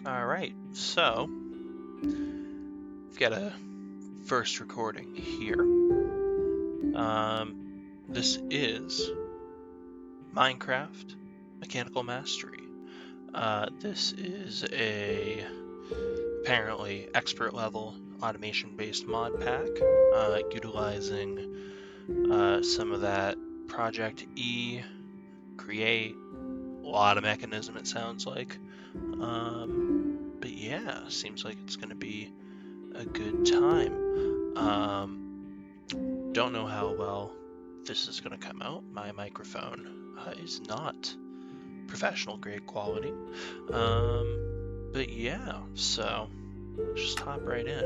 Alright, so we've got a first recording here. This is Minecraft Mechanical Mastery. This is a apparently expert level automation based mod pack, utilizing some of that Project E, create, a lot of mechanism it sounds like. But yeah, seems like it's going to be a good time. Don't know how well this is going to come out. My microphone is not professional grade quality. But yeah, so just hop right in.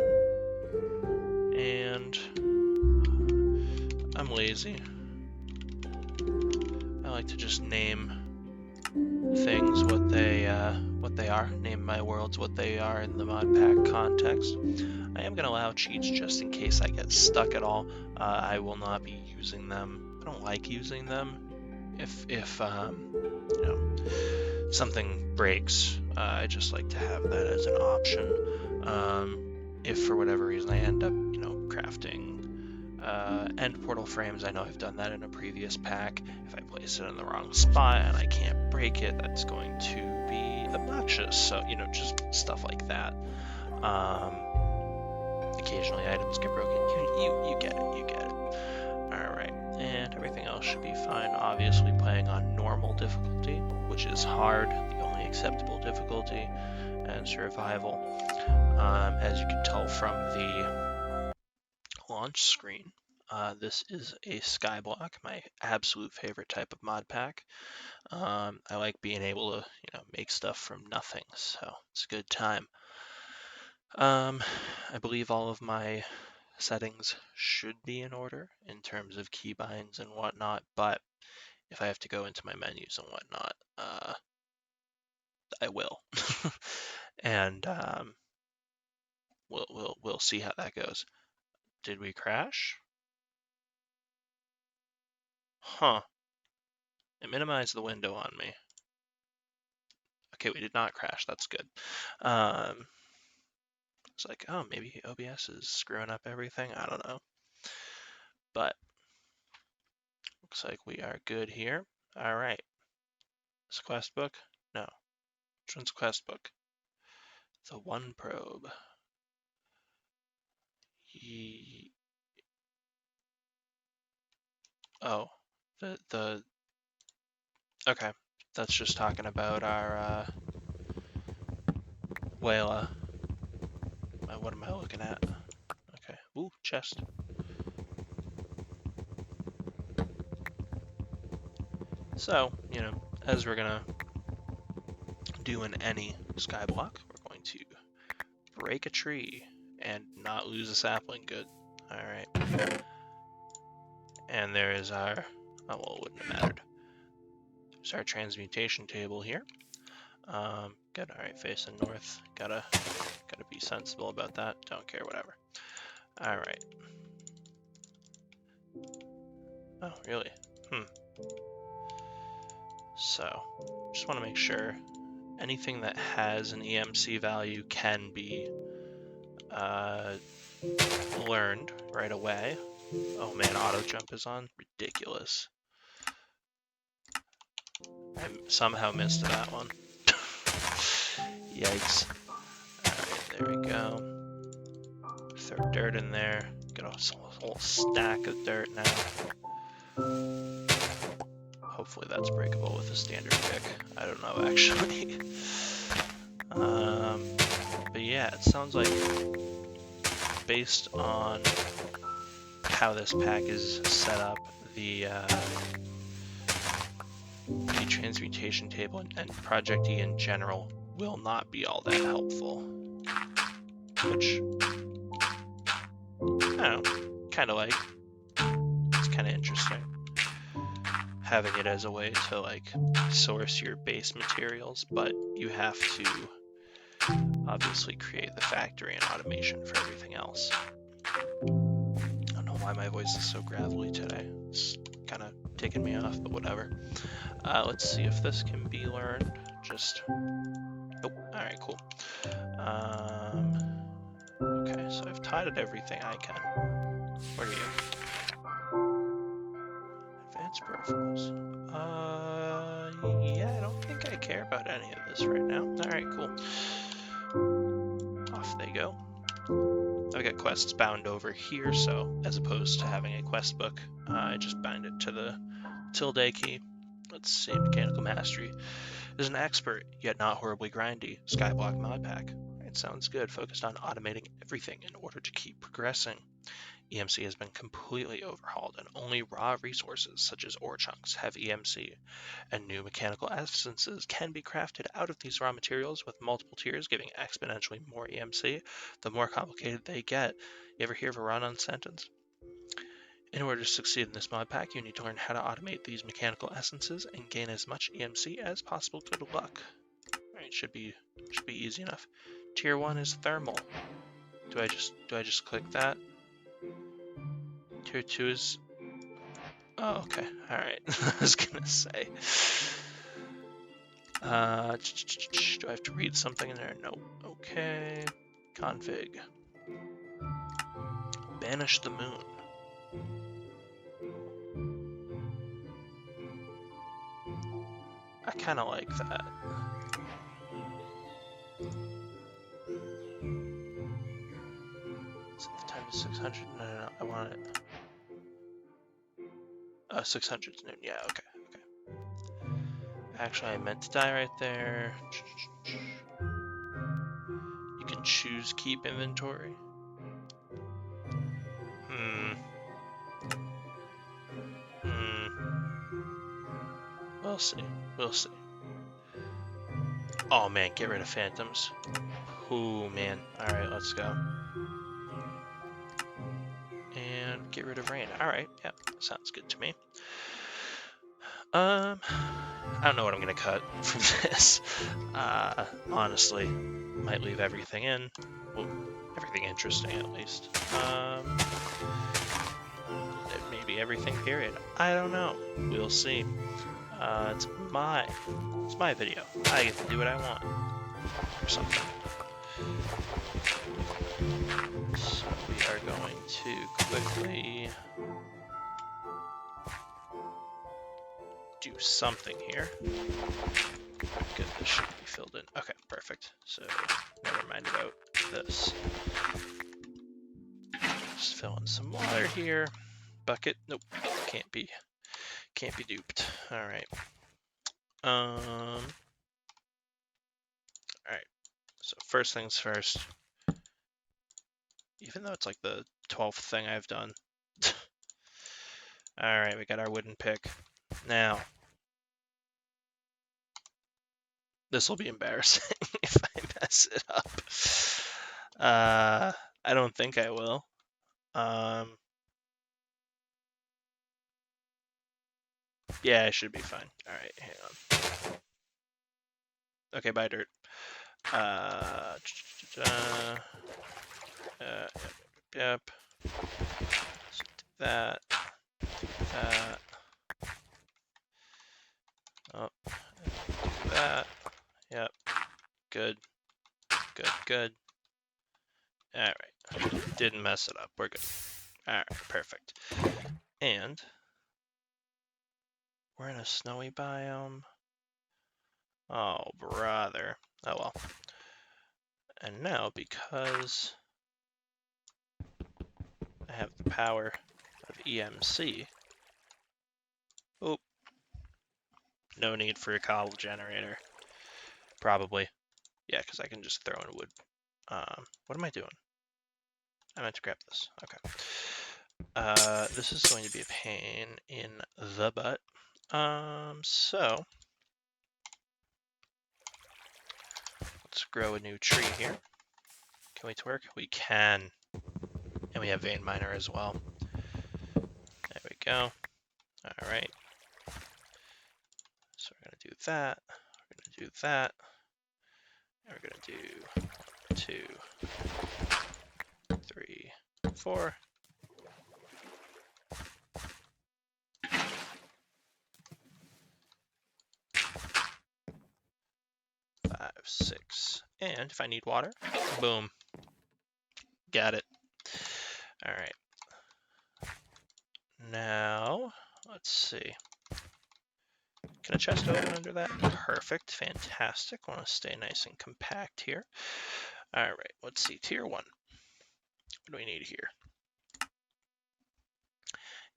And I'm lazy. I like to just name things what they are. Name my worlds what they are in the mod pack context. I am going to allow cheats just in case I get stuck at all. I will not be using them. I don't like using them. If you know, something breaks, I just like to have that as an option. If for whatever reason I end up, crafting end portal frames, I know I've done that in a previous pack. If I place it in the wrong spot and I can't break it, that's going to be obnoxious. So, just stuff like that. Occasionally items get broken. You get it. Alright, and everything else should be fine. Obviously playing on normal difficulty, which is hard, the only acceptable difficulty, and survival. As you can tell from the launch screen, this is a skyblock, my absolute favorite type of mod pack. I like being able to, make stuff from nothing, so it's a good time. I believe all of my settings should be in order in terms of keybinds and whatnot, but if I have to go into my menus and whatnot, I will. And we'll see how that goes. Did we crash? Huh. It minimized the window on me. Okay, we did not crash. That's good. It's like, oh, maybe OBS is screwing up everything. I don't know. But looks like we are good here. All right. Is quest book? No. Which one's quest book? The one probe. Oh, the okay. That's just talking about our Wayla. What am I looking at? Okay. Ooh, chest. So, as we're gonna do in any skyblock, we're going to break a tree and not lose a sapling. Good. Alright. And there is our, oh well, it wouldn't have mattered. There's our transmutation table here. Good, alright, facing north. Gotta be sensible about that. Don't care, whatever. Alright. Oh, really? So, just want to make sure anything that has an EMC value can be learned right away. Oh man, auto jump is on. Ridiculous. I somehow missed that one. Yikes. Alright, there we go. Throw dirt in there. Got a whole stack of dirt now. Hopefully that's breakable with a standard pick. I don't know, actually. But yeah, it sounds like based on how this pack is set up, the transmutation table and Project E in general will not be all that helpful. Which, I don't know, kind of like. It's kind of interesting. Having it as a way to, like, source your base materials, but you have to obviously create the factory and automation for everything else. I don't know why my voice is so gravelly today. It's kind of taking me off, but whatever. Let's see if this can be learned. Oh, alright, cool. Okay, so I've tied everything I can. What are you? Advanced peripherals. Yeah, I don't think I care about any of this right now. Alright, cool. Off they go. I've got quests bound over here, so as opposed to having a quest book, I just bind it to the tilde key. Let's see, Mechanical Mastery is an expert, yet not horribly grindy, Skyblock modpack. It sounds good, focused on automating everything in order to keep progressing. EMC has been completely overhauled, and only raw resources such as ore chunks have EMC, and new mechanical essences can be crafted out of these raw materials with multiple tiers, giving exponentially more EMC the more complicated they get. You ever hear of a run-on sentence? In order to succeed in this mod pack, you need to learn how to automate these mechanical essences and gain as much EMC as possible. Good luck. Alright, should be easy enough. Tier 1 is thermal. Do I just click that? Tier 2 is... Oh, okay. Alright. I was gonna say. Do I have to read something in there? Nope. Okay. Config. Banish the moon. I kind of like that. Set the time to 600. No. I want it. 600 is noon. Yeah, okay. Actually, I meant to die right there. You can choose keep inventory. We'll see. Oh man, get rid of phantoms. Ooh man. Alright, let's go. And get rid of rain. Alright, yeah, sounds good to me. I don't know what I'm gonna cut from this. Honestly, might leave everything in. Well, everything interesting at least. Maybe everything, period. I don't know. We'll see. It's my video. I get to do what I want. Or something. So we are going to quickly do something here. Good, this should be filled in. Okay, perfect. So never mind about this. Just fill in some water here. Bucket. Nope, can't be duped. All right. All right. So first things first. Even though it's like the 12th thing I've done. All right, we got our wooden pick. Now, this will be embarrassing if I mess it up. I don't think I will. Yeah, I should be fine. All right, hang on. Okay, bye, dirt. Yep. So do that. Oh, do that. Yep. Good. All right. Didn't mess it up. We're good. All right. Perfect. And we're in a snowy biome. Oh, brother. Oh well. And now, because I have the power of EMC. Oh, no need for a cobble generator. Probably. Yeah, because I can just throw in wood. What am I doing? I meant to grab this. Okay. This is going to be a pain in the butt. So let's grow a new tree here. Can we twerk? We can. And we have vein miner as well. There we go. All right. So we're gonna do that. We're gonna do that. And we're gonna do 2, 3, 4. 5, 6, And if I need water, boom. Got it. All right. Now, let's see. Can a chest open under that? Perfect. Fantastic. Want to stay nice and compact here. All right. Let's see. Tier 1. What do we need here?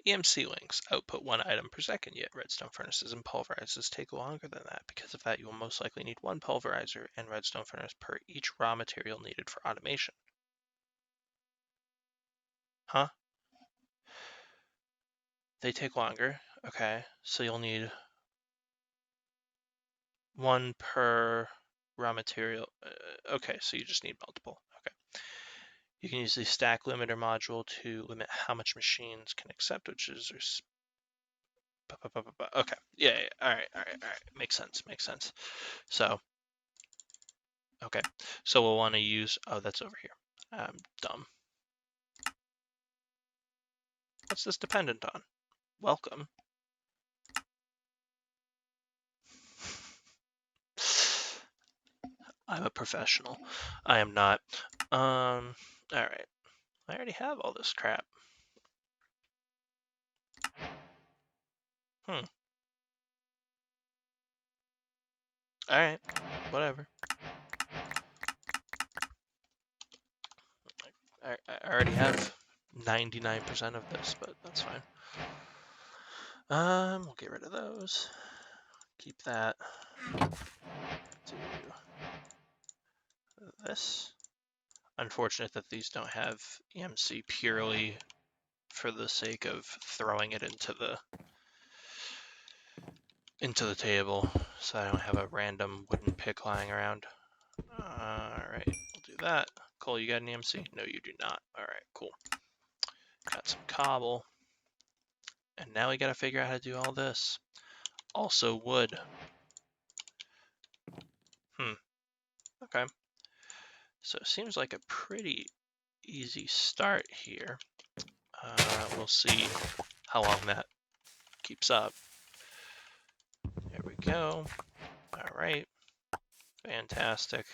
EMC links output 1 item per second, yet redstone furnaces and pulverizers take longer than that. Because of that, you will most likely need 1 pulverizer and redstone furnace per each raw material needed for automation. Huh? They take longer. Okay, so you'll need 1 per raw material. Okay, so you just need multiple. Okay. You can use the stack limiter module to limit how much machines can accept, which is okay. Yeah. All right. Makes sense. So, okay. So we'll want to use. Oh, that's over here. I'm dumb. What's this dependent on? Welcome. I'm a professional. I am not. All right. I already have all this crap. All right. Whatever. I already have 99% of this, but that's fine. We'll get rid of those. Keep that. Do this. Unfortunate that these don't have EMC purely for the sake of throwing it into the table, so I don't have a random wooden pick lying around. Alright, we'll do that. Cole, you got an EMC? No, you do not. Alright, cool. Got some cobble. And now we gotta figure out how to do all this. Also wood. Okay. So it seems like a pretty easy start here. We'll see how long that keeps up. There we go. All right. Fantastic.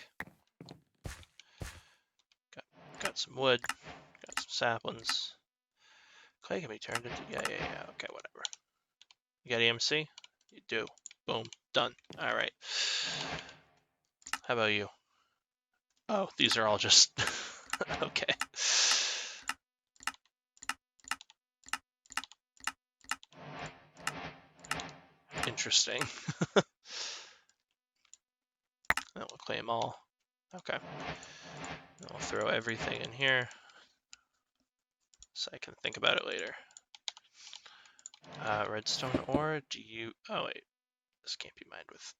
Got some wood. Got some saplings. Clay can be turned into... Yeah. Okay, whatever. You got EMC? You do. Boom. Done. All right. How about you? Oh, these are all just... Okay. Interesting. Then we'll claim all. Okay. Then we'll throw everything in here so I can think about it later. Redstone ore, do you... Oh, wait. This can't be mined with...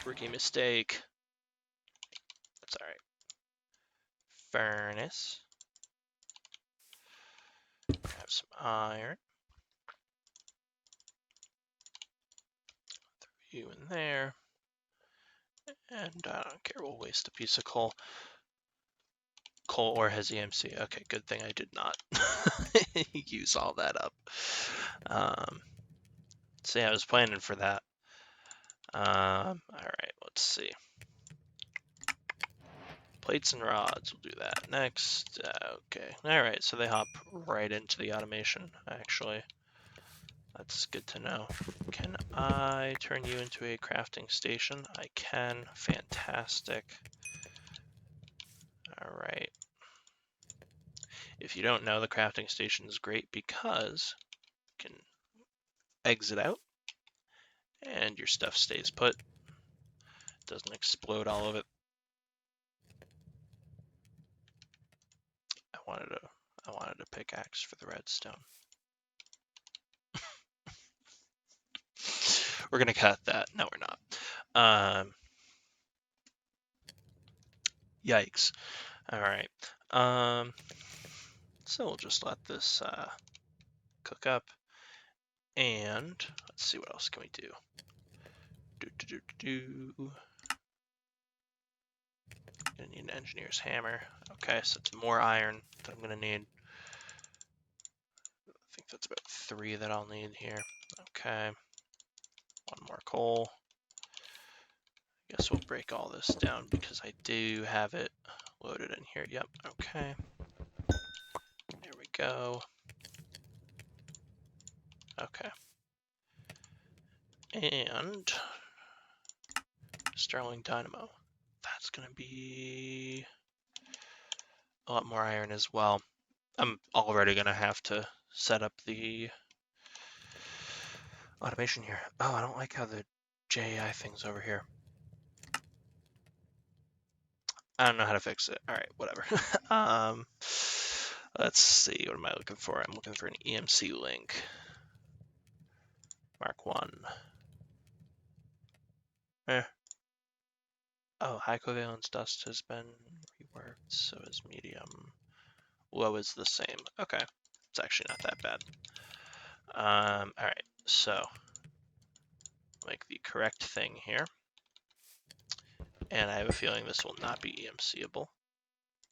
Rookie mistake. That's alright. Furnace. Have some iron. Throw you in there. And I don't care, we'll waste a piece of coal. Coal ore has EMC. Okay, good thing I did not use all that up. See, I was planning for that. Alright, let's see. Plates and rods, we'll do that next. Okay, alright, so they hop right into the automation, actually. That's good to know. Can I turn you into a crafting station? I can. Fantastic. Alright. If you don't know, the crafting station is great because you can exit out and your stuff stays put. Doesn't explode all of it. I wanted a pickaxe for the redstone. We're gonna cut that. No, we're not. Yikes. All right. So we'll just let this cook up, and let's see what else can we do. Gonna need an engineer's hammer. Okay, so it's more iron that I'm gonna need. I think that's about 3 that I'll need here. Okay. 1 more coal. Guess we'll break all this down because I do have it loaded in here. Yep, okay. There we go. Okay. And Sterling Dynamo. That's gonna be a lot more iron as well. I'm already gonna have to set up the automation here. Oh, I don't like how the JI thing's over here. I don't know how to fix it. All right, whatever. Let's see. What am I looking for? I'm looking for an EMC link. Mark 1. Oh, high covalence dust has been reworked, so is medium. Low is the same. Okay, it's actually not that bad. All right, so make the correct thing here. And I have a feeling this will not be EMCable.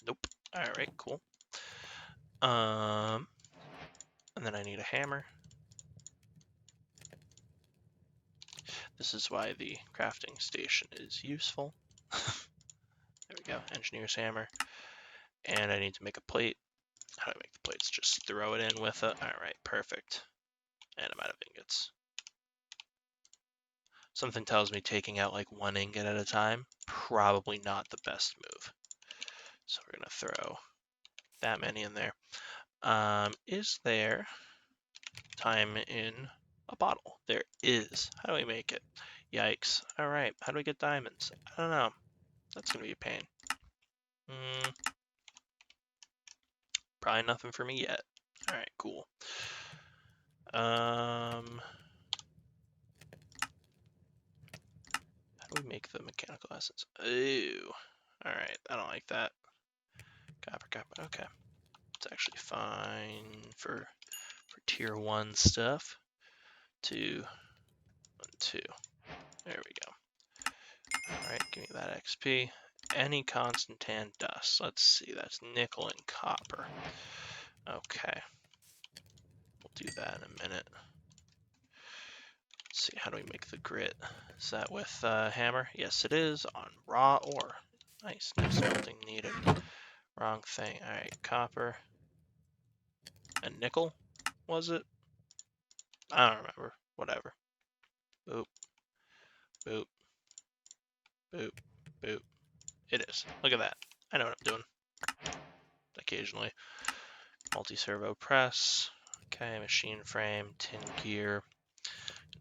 Nope. All right, cool. And then I need a hammer. This is why the crafting station is useful. There we go, engineer's hammer. And I need to make a plate. How do I make the plates? Just throw it in with it. All right, perfect. And I'm out of ingots. Something tells me taking out like 1 ingot at a time, probably not the best move. So we're gonna throw that many in there. Is there time in a bottle? There is. How do we make it? Yikes. All right, how do we get diamonds? I don't know. That's gonna be a pain. Probably nothing for me yet. All right, cool. How do we make the mechanical essence? Ooh. All right, I don't like that. Copper. Okay, it's actually fine for tier 1 stuff. 2, 1, 2. There we go. All right, give me that XP. Any constant tan dust. Let's see, that's nickel and copper. Okay, we'll do that in a minute. Let's see, how do we make the grit? Is that with hammer? Yes, it is, on raw ore. Nice, no smelting needed. Wrong thing. All right, copper and nickel, was it? I don't remember. Whatever. Boop, boop, boop, boop. It is. Look at that. I know what I'm doing. Occasionally. Multi-servo press. Okay, machine frame, tin gear.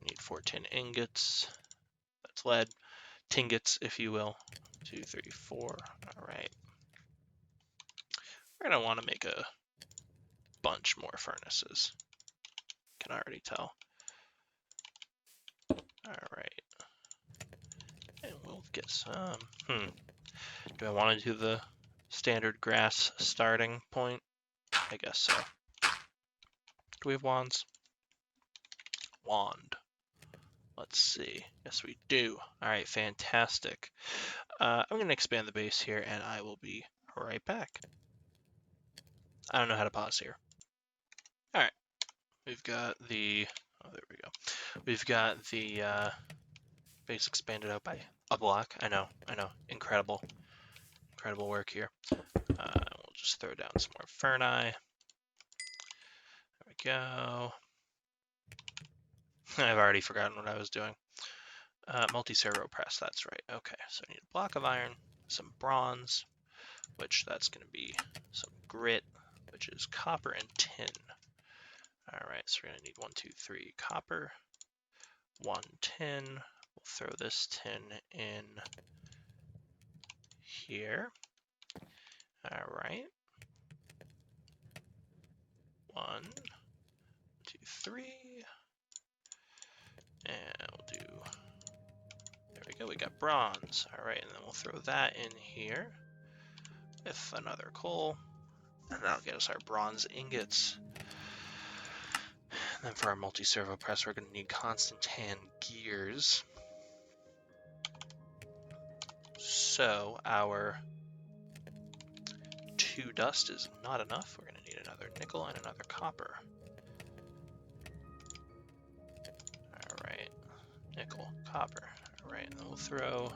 Need 4 tin ingots. That's lead. Tingots, if you will. 2, 3, 4. All right. We're going to want to make a bunch more furnaces. Can already tell. All right. And we'll get some. Do I want to do the standard grass starting point? I guess so. Do we have wands? Wand. Let's see. Yes, we do. All right, fantastic. I'm going to expand the base here, and I will be right back. I don't know how to pause here. All right. We've got the... Oh, there we go. We've got the base expanded out by a block. I know. Incredible. Incredible work here. We'll just throw down some more ferni. There we go. I've already forgotten what I was doing. Multi-servo press, that's right. Okay, so I need a block of iron, some bronze, which that's going to be some grit, which is copper and tin. All right, so we're going to need 1, 2, 3 copper, 1 tin. We'll throw this tin in here. All right. 1, 2, 3. And we'll do, there we go, we got bronze. All right, and then we'll throw that in here with another coal. And that'll get us our bronze ingots. And then for our multi-servo press, we're going to need constant tan gears. So our 2 dust is not enough. We're going to need another nickel and another copper. All right, nickel, copper. All right, and then we'll throw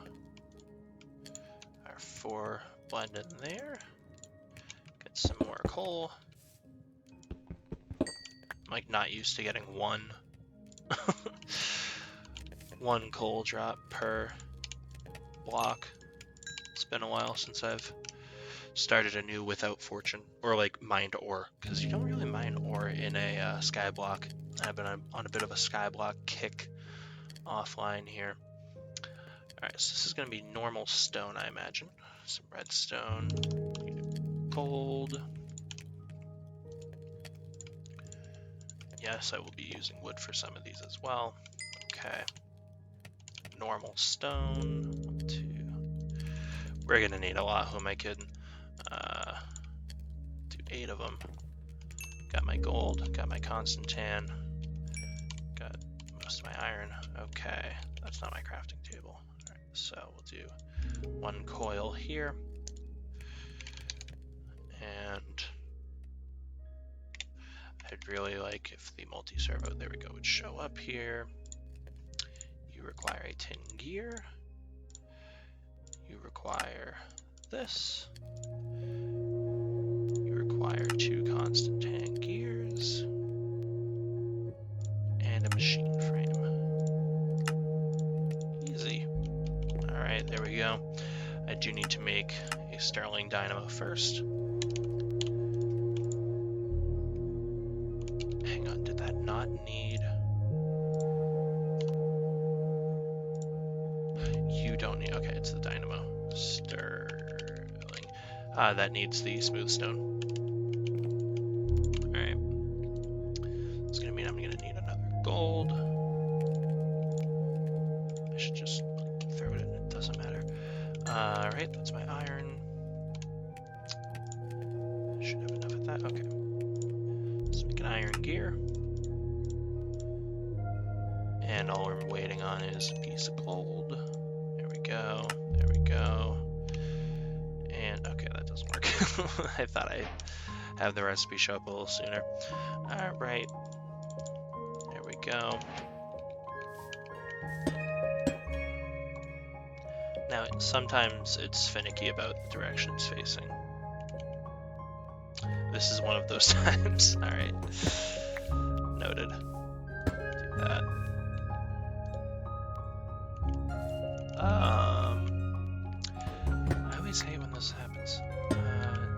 for blend in there. Get some more coal. I'm like not used to getting one one coal drop per block. It's been a while since I've started a new without fortune, or like mined ore, because you don't really mine ore in a skyblock. I've been on a bit of a skyblock kick offline here. Alright, so this is going to be normal stone, I imagine. Some redstone, gold. Yes, I will be using wood for some of these as well. Okay. Normal stone. 1, 2. We're going to need a lot, who am I kidding? Do 8 of them. Got my gold, got my constant tan, got most of my iron. Okay, that's not my crafting table. Alright, so we'll do 1 coil here. And I'd really like if the multi-servo, there we go, would show up here. You require a tin gear. You require this. You require 2 constant tan gears. And a machine frame. Easy. Alright, there we go. I do need to make a Sterling dynamo first. Hang on, did that not need... You don't need... Okay, it's the dynamo. Sterling. That needs the smooth stone. Alright. It's gonna mean I'm gonna need another gold. I should just throw it in, it doesn't matter. Alright, that's my iron. Should have enough of that, okay. Let's make an iron gear. And all we're waiting on is a piece of gold. There we go, there we go. And, okay, that doesn't work. I thought I'd have the recipe show up a little sooner. Alright. There we go. Now, sometimes it's finicky about the directions facing. This is one of those times. Alright. Noted. Do that. I always hate when this happens.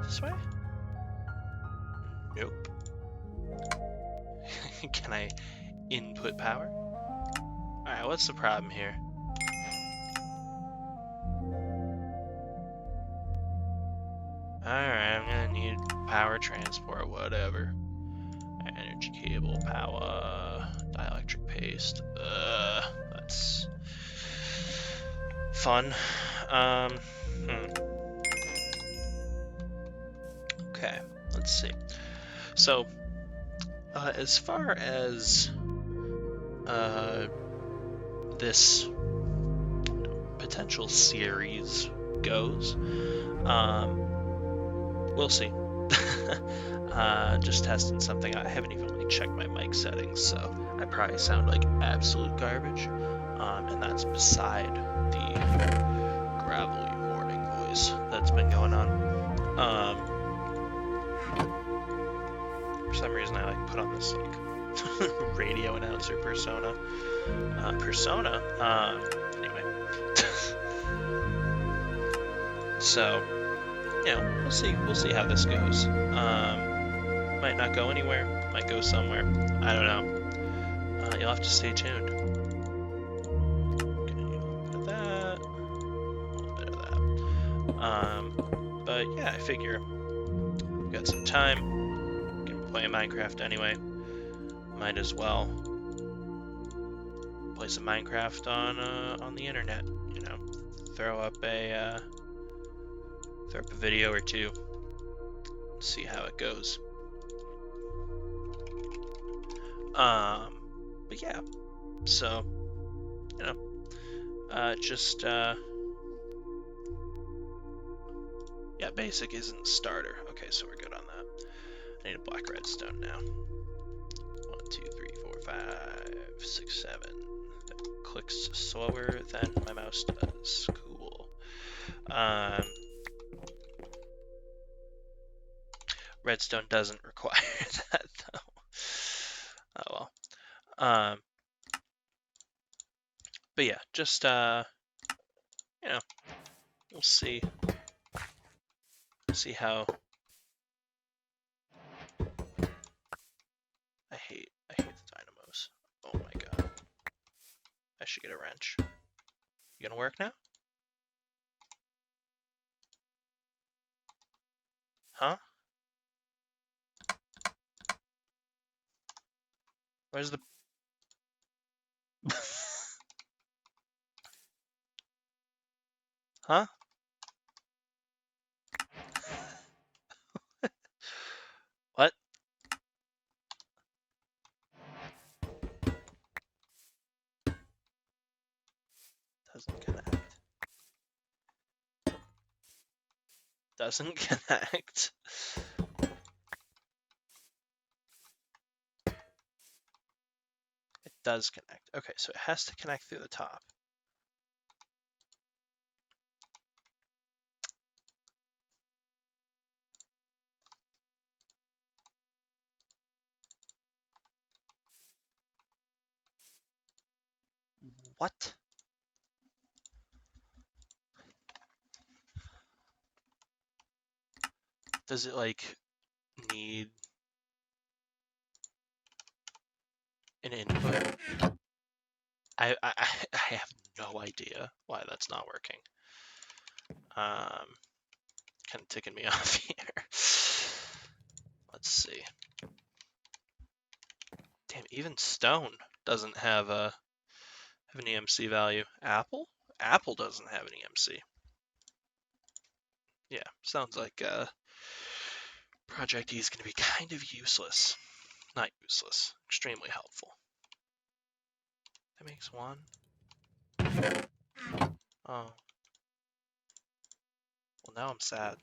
This way? Nope. Can I input power? Alright, what's the problem here? Alright, I'm gonna need power transport, whatever. Energy cable, power, dielectric paste. That's fun. Okay, let's see. So, as far as this potential series goes, we'll see. Just testing something. I haven't even like checked my mic settings, so I probably sound like absolute garbage. And that's beside the gravelly morning voice that's been going on. For some reason, I like put on this like radio announcer persona. Anyway. So, you know, we'll see how this goes. Might not go anywhere, might go somewhere. I don't know. You'll have to stay tuned. Okay, a little bit of that, a little bit of that. But yeah, I figure we've got some time. Can play Minecraft anyway. Might as well play some Minecraft on the internet. You know, throw up a video or two. See how it goes. But yeah, so, you know, yeah, basic isn't starter. Okay, so we're good on that. I need a black redstone now. 1, 2, 3, 4, 5, 6, 7. It clicks slower than my mouse does. Cool. Redstone doesn't require that though. Oh well. Um, but yeah, just you know, we'll see how. I hate the dynamos. Oh my god. I should get a wrench. You gonna work now? Huh? Where's the Huh? What? Doesn't connect. Doesn't connect. It does connect. Okay, so it has to connect through the top. What? Does it like need an input? I have no idea why that's not working. Kind of ticking me off here. Let's see. Damn, even stone doesn't have an EMC value. Apple? Apple doesn't have an EMC. Yeah, sounds like Project E is going to be kind of useless. Not useless, extremely helpful. That makes one. Oh. Well, now I'm sad.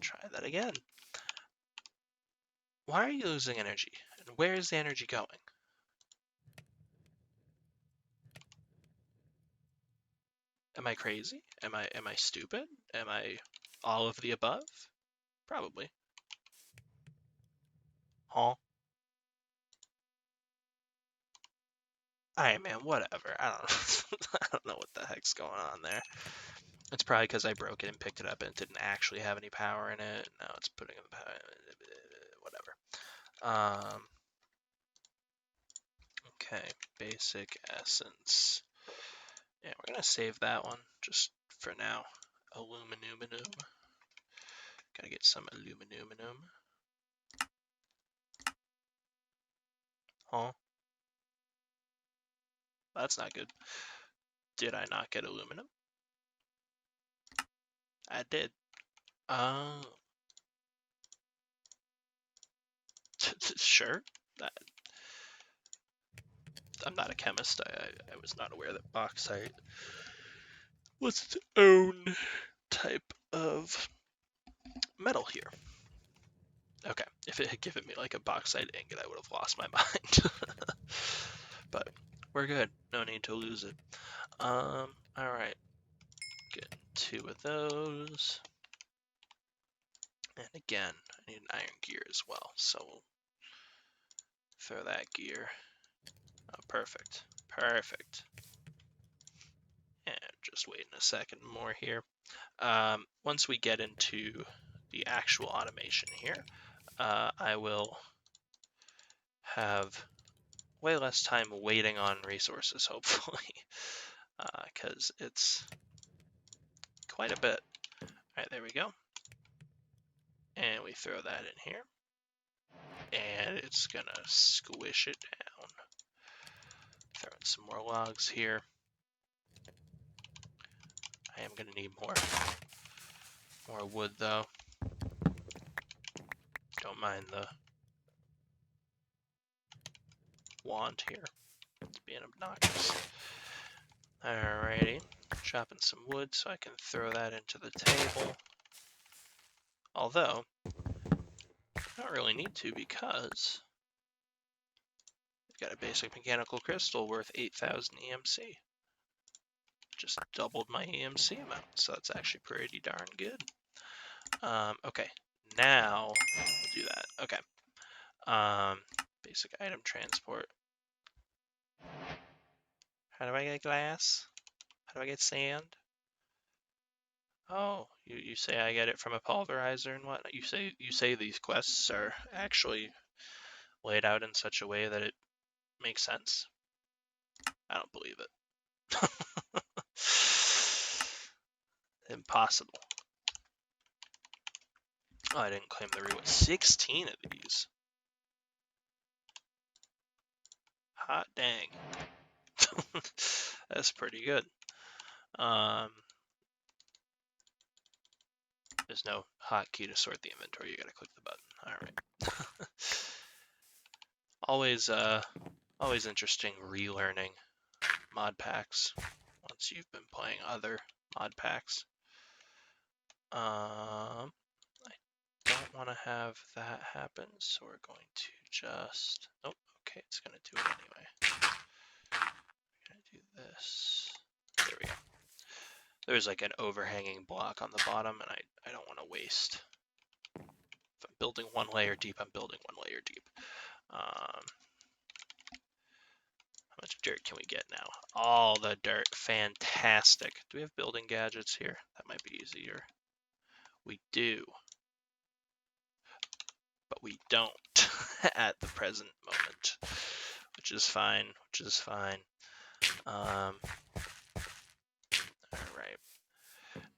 Try that again. Why are you losing energy? And where is the energy going? Am I crazy? Am I stupid? Am I all of the above? Probably. Huh? Alright, man, whatever. I don't I don't know what the heck's going on there. It's probably because I broke it and picked it up and it didn't actually have any power in it. Now it's putting in the power. Whatever. Okay, basic essence. Yeah, we're gonna save that one just for now. Aluminum. Gotta get some aluminum. Huh? That's not good. Did I not get aluminum? I did. Sure. I'm not a chemist. I was not aware that bauxite was its own type of metal here. Okay, if it had given me like a bauxite ingot, I would have lost my mind. But we're good. No need to lose it. Alright. Get 2 of those. And again, I need an iron gear as well, so we'll throw that gear. Oh, perfect. Perfect. And just waiting a second more here. Once we get into the actual automation here, I will have way less time waiting on resources, hopefully, because it's quite a bit. All right, there we go. And we throw that in here. And it's gonna squish it down. Throw in some more logs here. I am gonna need more wood though. Don't mind the wand here. It's being obnoxious. Alrighty, chopping some wood so I can throw that into the table. Although, I don't really need to because I've got a basic mechanical crystal worth 8,000 EMC. Just doubled my EMC amount, so that's actually pretty darn good. Okay, now we'll do that. Okay. Basic item transport. How do I get glass? How do I get sand? Oh, you say I get it from a pulverizer and whatnot. You say these quests are actually laid out in such a way that it makes sense. I don't believe it. Impossible. Oh, I didn't claim the reward. 16 of these. Hot dang. That's pretty good. There's no hotkey to sort the inventory. You gotta click the button. All right. Always interesting relearning mod packs once you've been playing other mod packs. I don't want to have that happen, so we're going to just. Oh, okay, it's gonna do it anyway. We're gonna do this. There we go. There's like an overhanging block on the bottom, and I don't want to waste. If I'm building one layer deep, I'm building one layer deep. How much dirt can we get now? All the dirt. Fantastic. Do we have building gadgets here? That might be easier. We do. But we don't at the present moment. Which is fine. Alright.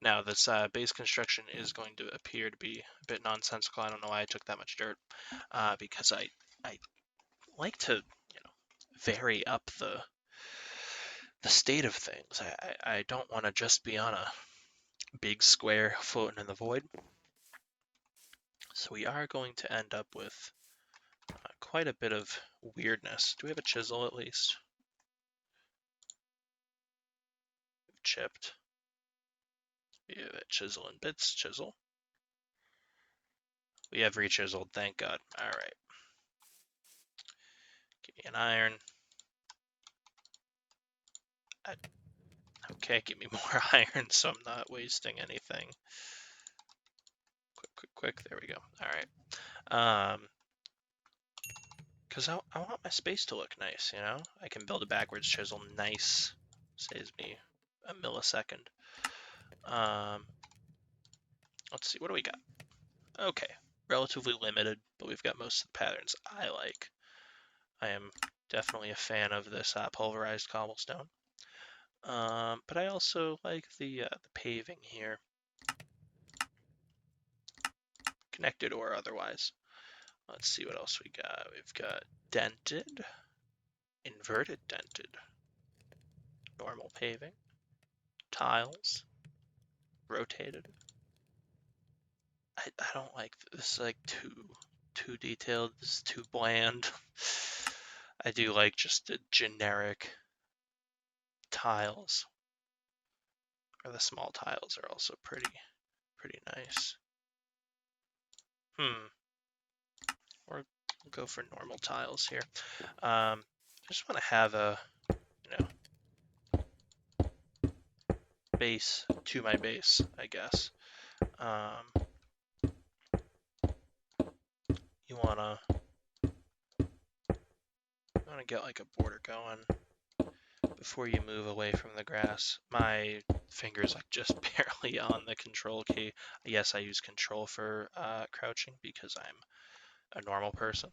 Now this base construction is going to appear to be a bit nonsensical. I don't know why I took that much dirt. Because I like to, vary up the state of things. I don't want to just be on a big square floating in the void. So we are going to end up with quite a bit of weirdness. Do we have a chisel at least? We've chipped. We have a chisel and bits. Chisel. We have rechiseled, thank God. Alright. Give me an iron. Okay, give me more iron so I'm not wasting anything. Quick. There we go. Alright. Because I want my space to look nice, I can build a backwards chisel. Nice. Saves me a millisecond. Let's see, what do we got? Okay, relatively limited, but we've got most of the patterns I like. I am definitely a fan of this pulverized cobblestone. But I also like the paving here, connected or otherwise. Let's see what else we got. We've got dented, inverted dented, normal paving, tiles, rotated. I don't like this. Is like too detailed. This is too bland. I do like just the generic tiles. Or the small tiles are also pretty nice. Or we'll go for normal tiles here. I just want to have a, base to my base, I guess. You wanna get like a border going before you move away from the grass. My finger's like just barely on the control key. Yes, I use control for crouching because I'm a normal person.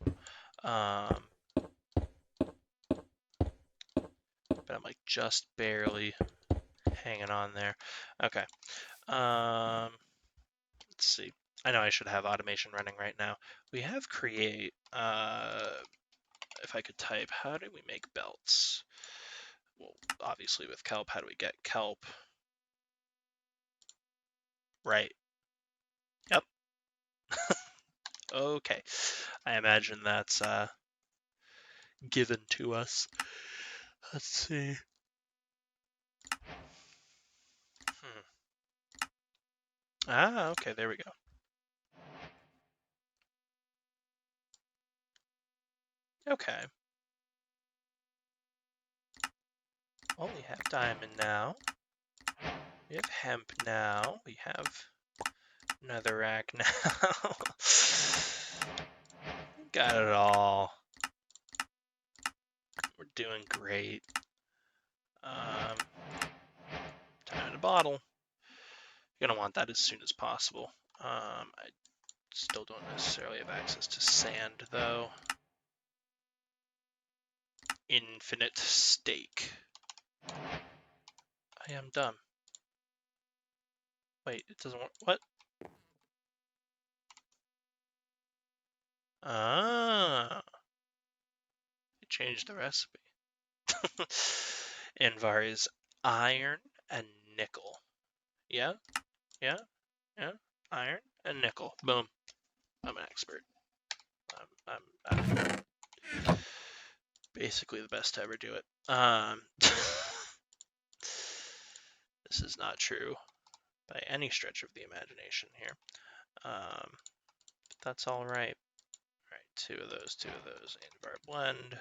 But I'm like just barely hanging on there. Okay. Let's see. I know I should have automation running right now. We have create. If I could type, how do we make belts? Well, obviously with kelp, how do we get kelp? Right. Yep. Okay. I imagine that's given to us. Let's see. Ah, okay, there we go. Okay. Well, we have diamond now. We have hemp now. We have Netherrack now. Got it all. We're doing great. Time in a bottle. You're gonna want that as soon as possible. I still don't necessarily have access to sand though. Infinite steak. I am dumb. Wait, it doesn't work. What? Ah, it changed the recipe. Invar is iron and nickel. Yeah, yeah, yeah. Iron and nickel. Boom. I'm an expert. I'm basically the best to ever do it. This is not true by any stretch of the imagination here. But that's all right. All right, two of those. Invar blend.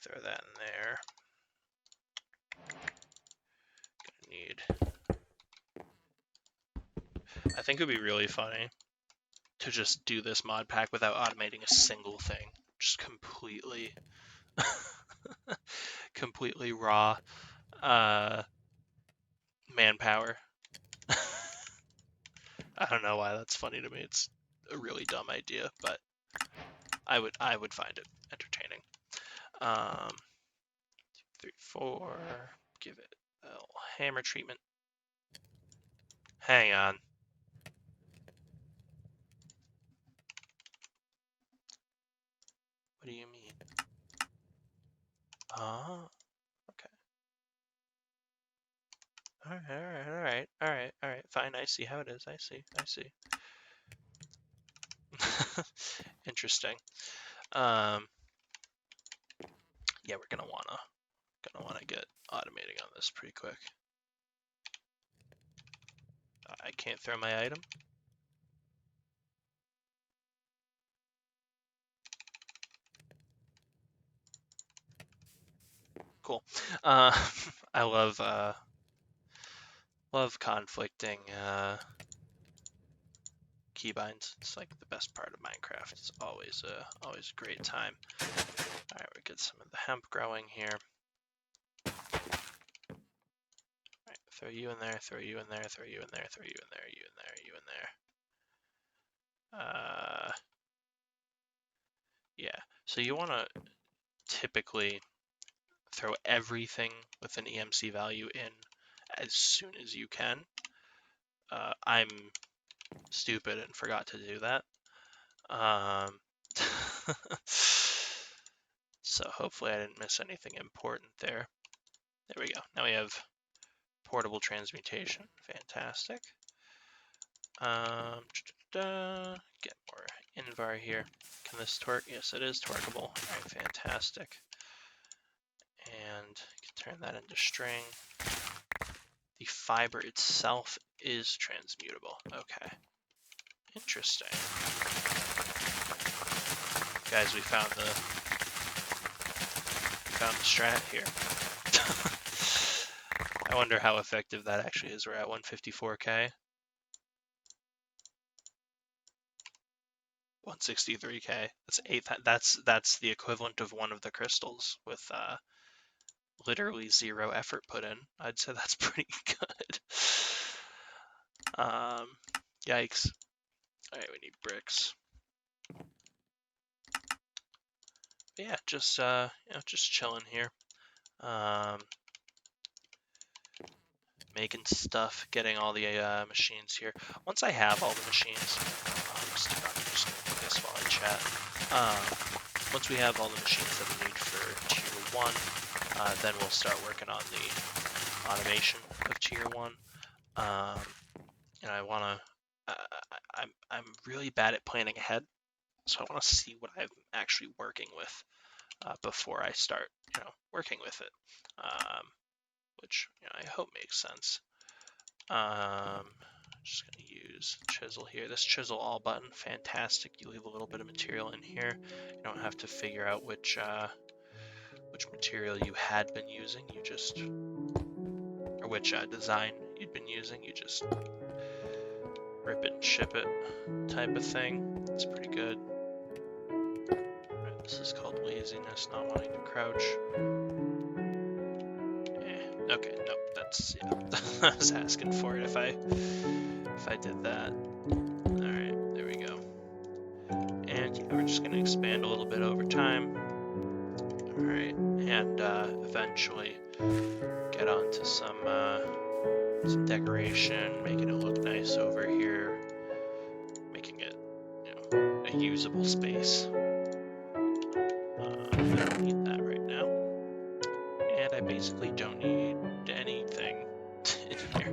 Throw that in there. Gonna need. I think it would be really funny to just do this mod pack without automating a single thing. Just completely raw manpower. I don't know why that's funny to me. It's a really dumb idea, but I would find it entertaining. 3, 4. Give it a little hammer treatment. Hang on. What do you mean? Oh, okay. All right. Fine. I see how it is. I see. Interesting. Yeah, we're gonna wanna get automating on this pretty quick. I can't throw my item. Cool. I love conflicting keybinds. It's like the best part of Minecraft. It's always a great time. All right, we get some of the hemp growing here. All right, throw you in there, throw you in there, throw you in there, throw you in there, you in there, you in there. Yeah. So you want to typically throw everything with an EMC value in as soon as you can. I'm stupid and forgot to do that. So hopefully I didn't miss anything important there. There we go. Now we have portable transmutation. Fantastic. Get more Invar here. Can this torque? Yes, it is torqueable. All right, fantastic. And can turn that into string. The fiber itself is transmutable. Okay. Interesting. Guys, we found the strat here. I wonder how effective that actually is. We're at 154k. 163k. That's 8. That's the equivalent of one of the crystals with literally 0 effort put in. I'd say that's pretty good. Yikes. All right, we need bricks. But yeah, just just chilling here. Making stuff, getting all the machines here. Once I have all the machines, I'm just gonna do this while I chat. Once we have all the machines that we need for tier 1, then we'll start working on the automation of tier 1. And I wanna, I'm really bad at planning ahead, so I want to see what I'm actually working with before I start, working with it. Which I hope makes sense. Just gonna use chisel here. This chisel all button, fantastic. You leave a little bit of material in here. You don't have to figure out which material you had been using. You just, or which design you'd been using. You just rip it and ship it type of thing. It's pretty good. Right, this is called laziness, not wanting to crouch. Okay, nope, that's, yeah, I was asking for it if I did that. Alright, there we go. And yeah, we're just gonna expand a little bit over time. Alright, and eventually get onto some decoration, making it look nice over here, making it, you know, a usable space. I don't need that right now. And I basically don't need anything in here.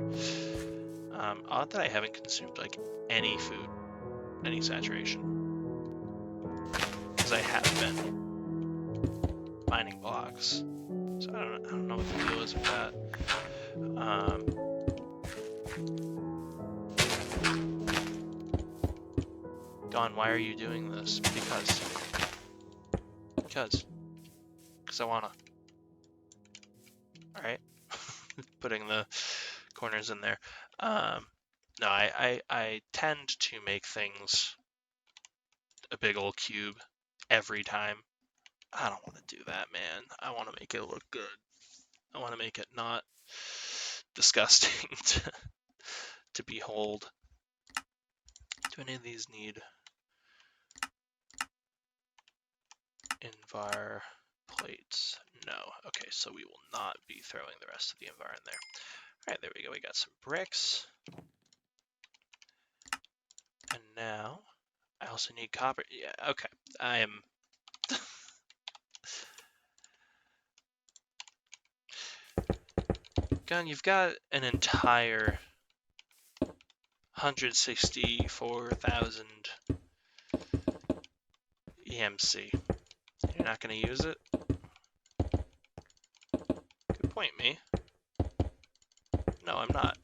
Odd that I haven't consumed like any food, any saturation, because I have been mining blocks. So I don't know what the deal is with that. Don, why are you doing this? Because I wanna. All right, putting the corners in there. No, I tend to make things a big old cube every time. I don't want to do that, man. I want to make it look good. I want to make it not disgusting to behold. Do any of these need envar plates? No. Okay, so we will not be throwing the rest of the envar in there. All right, there we go. We got some bricks. And now I also need copper. Yeah, okay. I am... Gun, you've got an entire 164,000 EMC. You're not going to use it? Good point, me. No, I'm not.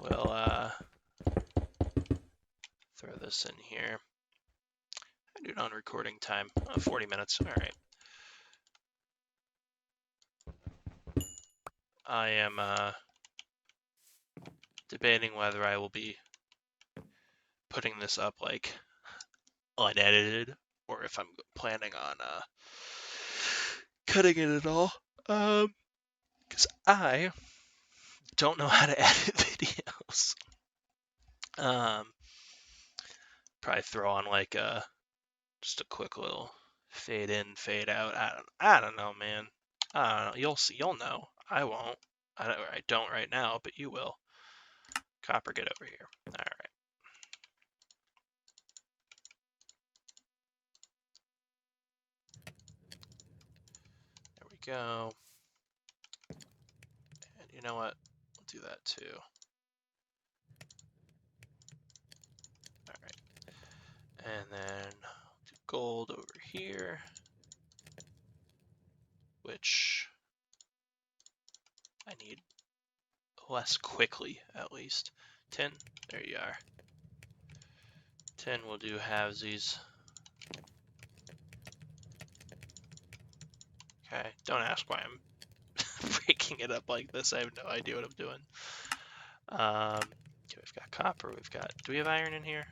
We'll throw this in here. I do it on recording time. 40 minutes. All right. I am debating whether I will be putting this up like unedited or if I'm planning on cutting it at all. Because I don't know how to edit videos. Probably throw on like just a quick little fade in, fade out. I don't know, man. I don't know. You'll see. You'll know. I won't. I don't right now, but you will. Copper, get over here. All right. There we go. And you know what? We'll do that too. All right. And then do gold over here, which I need less quickly, at least. Tin, there you are. Tin will do halvesies. Okay, don't ask why I'm breaking it up like this. I have no idea what I'm doing. Okay, we've got copper, we've got, do we have iron in here?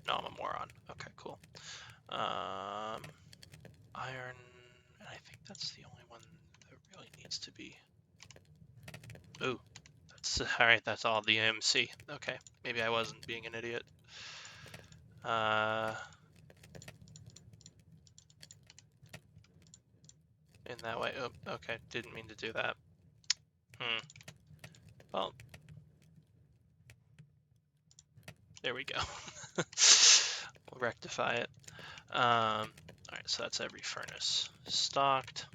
No, I'm a moron. Okay, cool. Iron, and I think that's the only one that really needs to be. Ooh, that's all right. That's all the MC. Okay, maybe I wasn't being an idiot. In that way. Oh, okay. Didn't mean to do that. Well, there we go. We'll rectify it. All right, so that's every furnace stocked.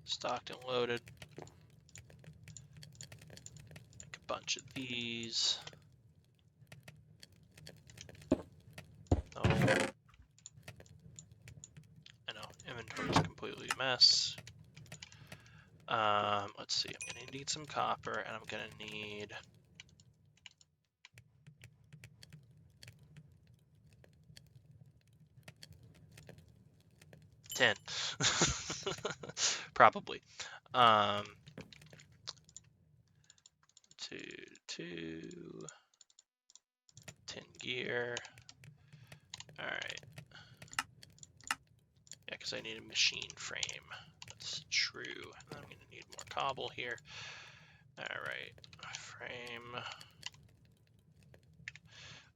Stocked and loaded. Make a bunch of these. Oh. I know, inventory's completely a mess. Let's see, I'm gonna need some copper and I'm gonna need tin. Probably. 2, 10 gear. Alright. Yeah, because I need a machine frame. That's true. I'm going to need more cobble here. Alright. Frame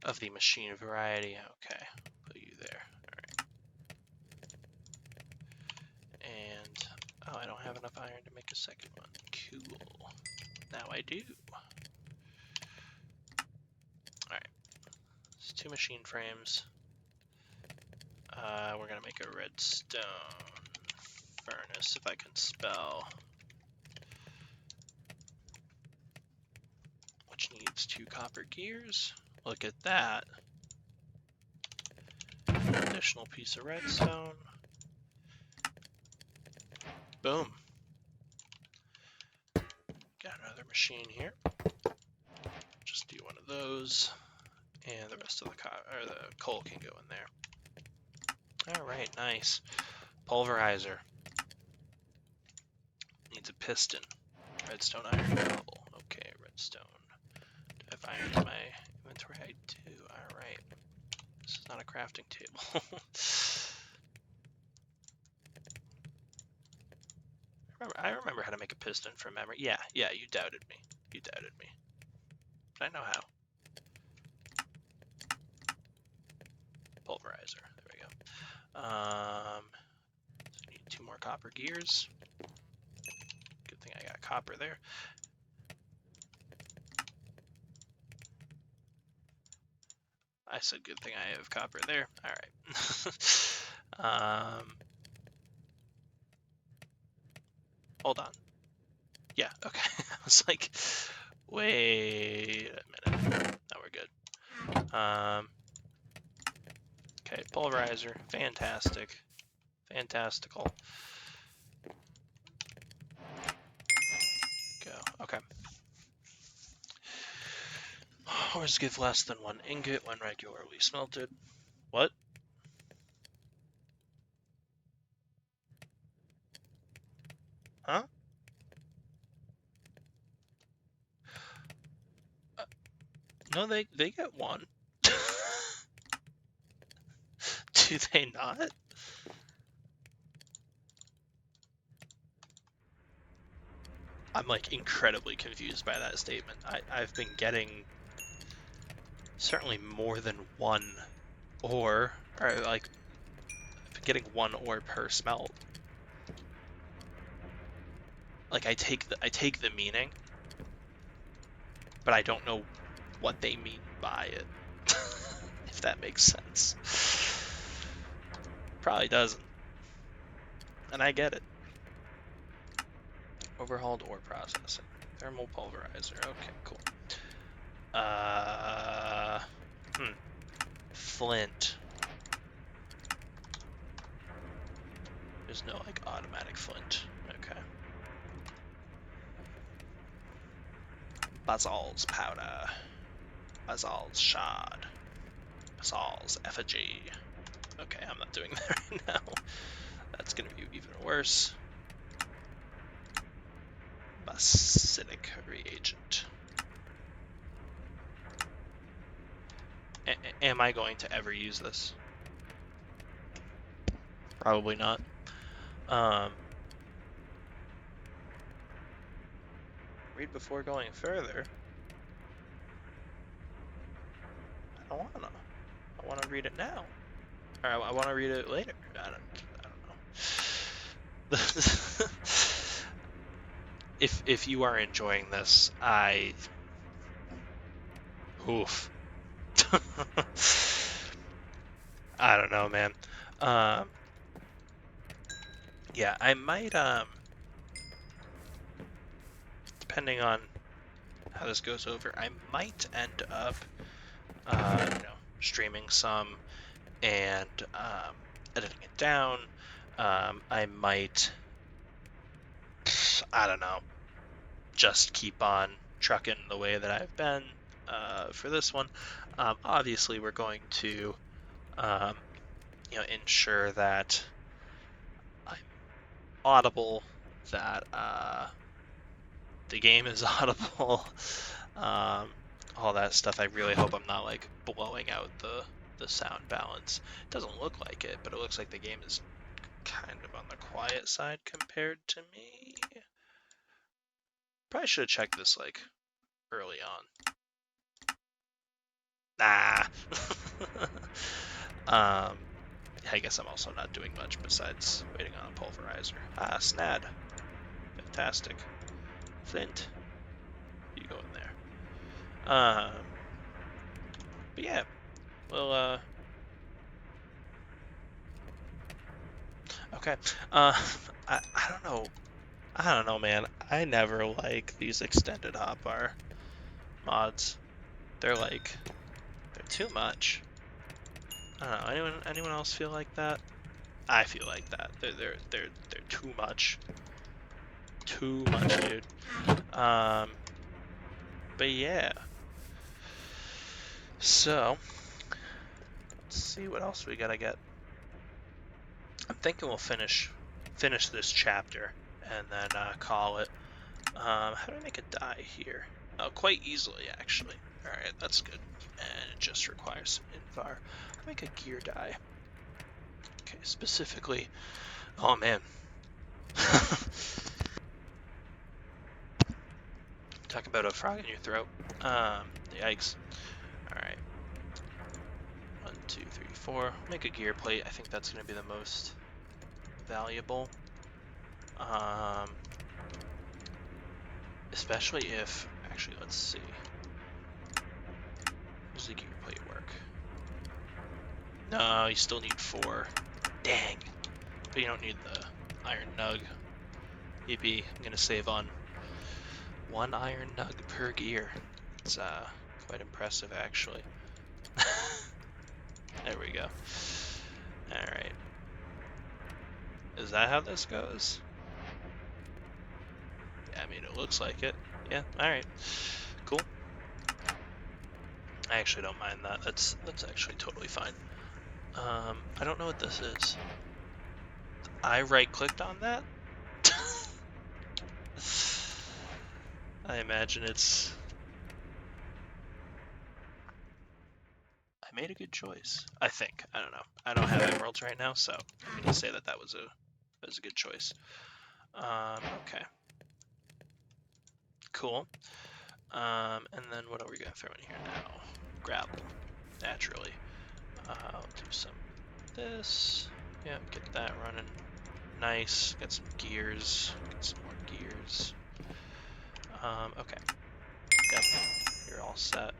of the machine variety. Okay. Put you there. Alright. And, oh, I don't have enough iron to make a second one. Cool. Now I do. Alright. It's 2 machine frames. We're gonna make a redstone furnace if I can spell. Which needs 2 copper gears. Look at that. Additional piece of redstone. Boom. Got another machine here. Just do one of those, and the rest of the coal can go in there. All right, nice. Pulverizer. Needs a piston. Redstone iron cobble. Okay, redstone. Do I have iron in my inventory? I do. All right. This is not a crafting table. I remember how to make a piston from memory. Yeah, you doubted me. You doubted me. But I know how. Pulverizer. There we go. So I need 2 more copper gears. Good thing I got copper there. I said good thing I have copper there. All right. Hold on. Yeah, okay. I was like, wait a minute. Now we're good. Okay, pulverizer. Fantastic. Fantastical. Go. Okay. Ores give less than 1 ingot when regularly smelted. What? Huh? No, they get 1. Do they not? I'm like incredibly confused by that statement. I've been getting certainly more than 1 ore, or like I've been getting 1 ore per smelt. Like I take the meaning, but I don't know what they mean by it. If that makes sense. Probably doesn't. And I get it. Overhauled ore processing. Thermal pulverizer. Okay, cool. Flint. There's no like automatic flint. Okay. Basal's powder. Basal's shard. Basal's effigy. Okay, I'm not doing that right now. That's gonna be even worse. Basidic reagent. Am I going to ever use this? Probably not. Read before going further. I don't wanna. I wanna read it now. Or I wanna read it later. I don't know. If you are enjoying this, oof. I don't know, man. Yeah, I might, depending on how this goes over, I might end up, streaming some and editing it down. I might, I don't know, just keep on trucking the way that I've been for this one. Obviously, we're going to, ensure that I'm audible, that the game is audible, all that stuff. I really hope I'm not like blowing out the sound balance. It doesn't look like it, but it looks like the game is kind of on the quiet side compared to me. Probably should have checked this like early on. Nah. I guess I'm also not doing much besides waiting on a pulverizer. Ah, Snad. Fantastic. Flint. You go in there. But yeah, well, okay. I don't know. I don't know, man. I never like these extended hotbar mods. They're too much. I don't know. Anyone else feel like that? I feel like that. They're too much. Too much, dude. But yeah. So, let's see what else we gotta get. I'm thinking we'll finish this chapter and then call it. How do I make a die here? Oh, quite easily actually. All right, that's good. And it just requires some invar. How do I make a gear die? Okay, specifically. Oh man. Talk about a frog in your throat. Yikes. Alright. 1, 2, 3, 4. Make a gear plate. I think that's going to be the most valuable. Especially if... Actually, let's see. How does the gear plate work? No, you still need 4. Dang. But you don't need the iron nug. Yippee. I'm going to save on 1 iron nug per gear. It's quite impressive, actually. There we go. Alright. Is that how this goes? Yeah, I mean, it looks like it. Yeah, alright. Cool. I actually don't mind that. That's actually totally fine. I don't know what this is. I right-clicked on that? I imagine it's... I made a good choice. I think. I don't know. I don't have emeralds right now, so I'm gonna say that was a good choice. Okay. Cool. And then what are we gonna throw in here now? Gravel, naturally. I'll do some of this. Yeah, get that running. Nice. Get some gears. Get some more gears. Okay. Yep. You're all set.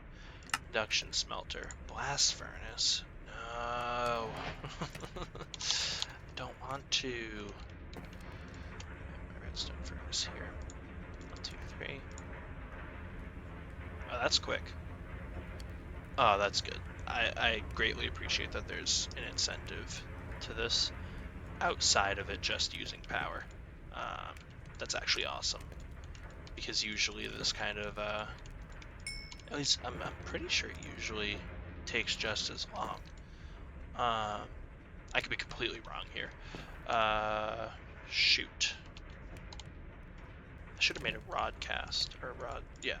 Induction smelter. Blast furnace. No. I don't want to. My redstone furnace here. 1, 2, 3. Oh, that's quick. Oh, that's good. I greatly appreciate that there's an incentive to this outside of it just using power. That's actually awesome. Because usually this kind of, at least I'm pretty sure it usually takes just as long. I could be completely wrong here. Shoot. I should have made a rod cast, or rod, yeah.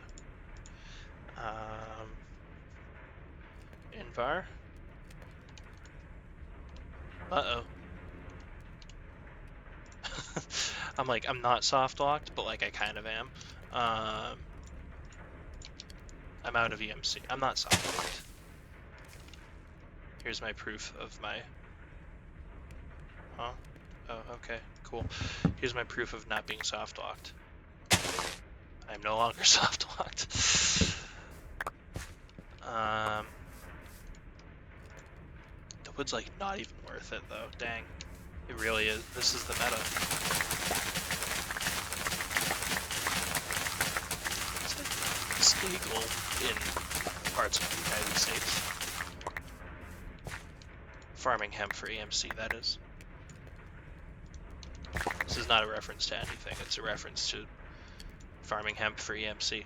Invar. Uh-oh. I'm like, I'm not soft locked, but like I kind of am. I'm out of EMC. I'm not soft locked. Here's my proof of my... Huh? Oh, okay, cool. Here's my proof of not being soft locked. I'm no longer soft locked. The wood's like not even worth it though. Dang. It really is. This is the meta. It's illegal in parts of the United States. Farming hemp for EMC, that is. This is not a reference to anything. It's a reference to farming hemp for EMC.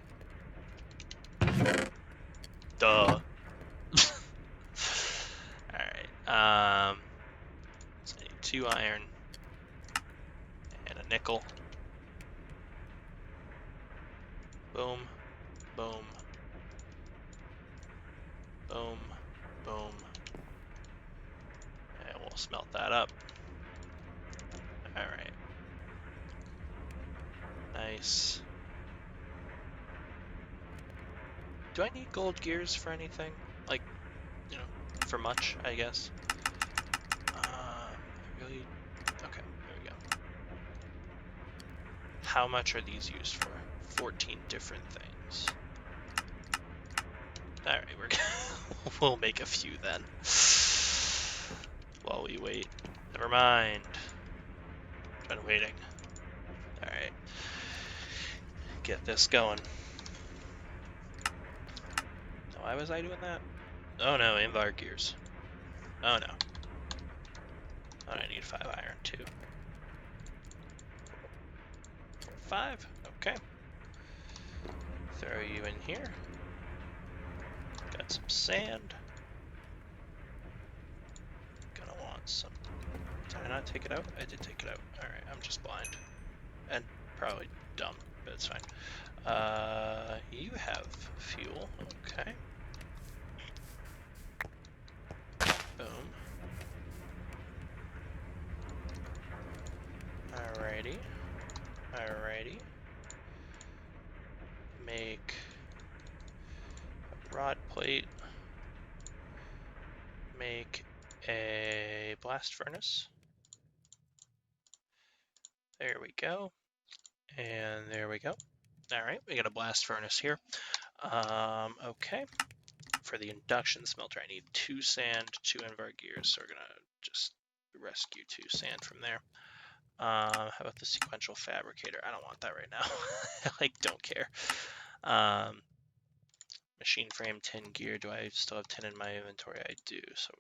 Duh. Alright, so I need 2 iron and a nickel. Boom, boom, Boom, boom. And we'll smelt that up. Alright. Nice. Do I need gold gears for anything? Like, you know, for much, I guess. I really... Okay, there we go. How much are these used for? 14 different things. Alright, we'll make a few then. While we wait. Never mind. Been waiting. Alright. Get this going. Why was I doing that? Oh no, Invar gears. Oh no. Oh, I need 5 iron too. 5? Okay. Throw you in here. Got some sand. Gonna want some. Did I not take it out? I did take it out. Alright, I'm just blind. And probably dumb, but it's fine. You have fuel. Okay. Boom. Alrighty. Alrighty. Make a rod plate. Make a blast furnace. There we go. And there we go. Alright, we got a blast furnace here. Okay. For the induction smelter, I need 2 sand, 2 Invar gears, so we're gonna just rescue 2 sand from there. How about the sequential fabricator? I don't want that right now. I like don't care. Machine frame, tin gear. Do I still have tin in my inventory? I do. So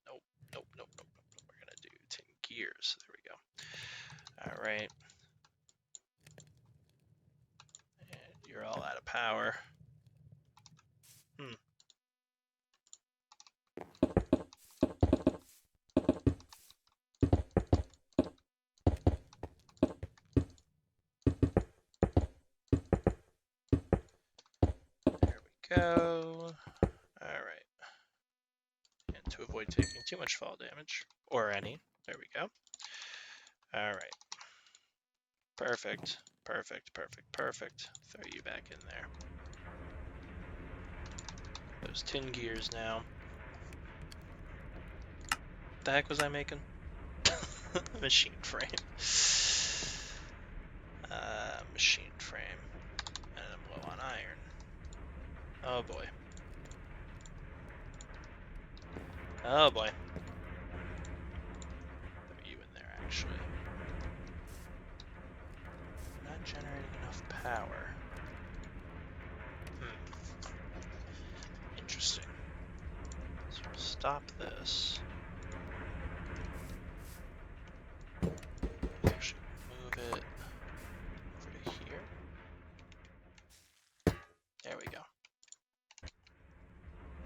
nope, nope, nope, nope, nope. We're gonna do tin gears. There we go. All right. And you're all out of power. Go. Alright. And to avoid taking too much fall damage, or any, there we go. Alright. Perfect, perfect, perfect, perfect. Throw you back in there. Those tin gears now. What the heck was I making? Machine frame. Machine frame. And I'm low on iron. Oh boy. Oh boy. Throw you in there, actually. Not generating enough power. Interesting. So we'll stop this. Actually, move it over to here. There we go.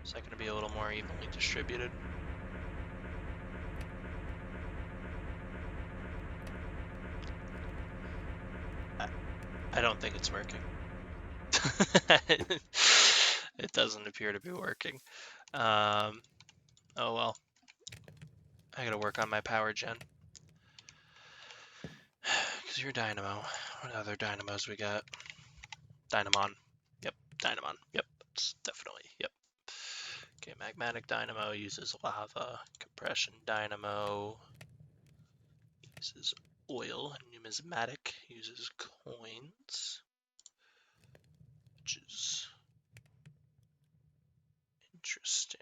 Is that going to be a little more evenly distributed? I don't think it's working. It doesn't appear to be working. Oh well. I gotta work on my power gen. Because you're Dynamo. What other Dynamos we got? Dynamon. Yep, Dynamon. Yep, it's definitely, yep. Okay, Magmatic Dynamo uses lava. Compression Dynamo uses oil. Numismatic uses coins. Which is interesting.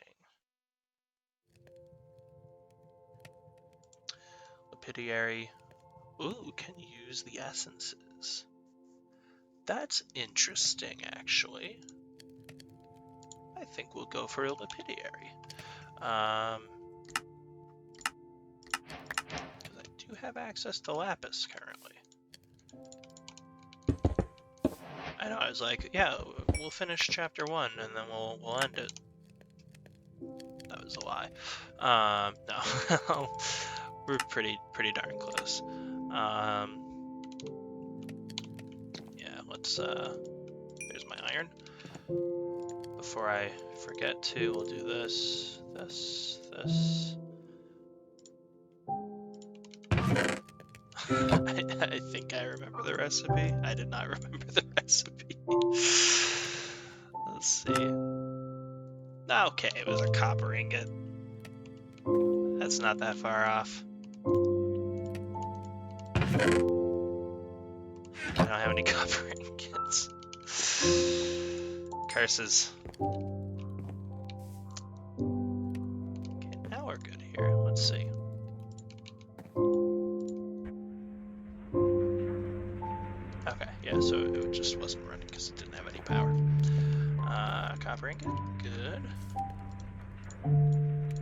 Lapidary. Ooh, can use the essences. That's interesting, actually. I think we'll go for a lapidary. Because I do have access to lapis currently. I know, I was like, yeah, we'll finish chapter 1 and then we'll end it. That was a lie. No. We're pretty darn close. Yeah, let's there's my iron. before I forget to, we'll do this, this, this. I think I remember the recipe. I did not remember the recipe. Let's see. Okay, it was a copper ingot. That's not that far off. I don't have any copper ingots. Curses. Okay, now we're good here. Let's see. Okay, yeah, so it just wasn't running because it didn't have any power. Copper ingot, good.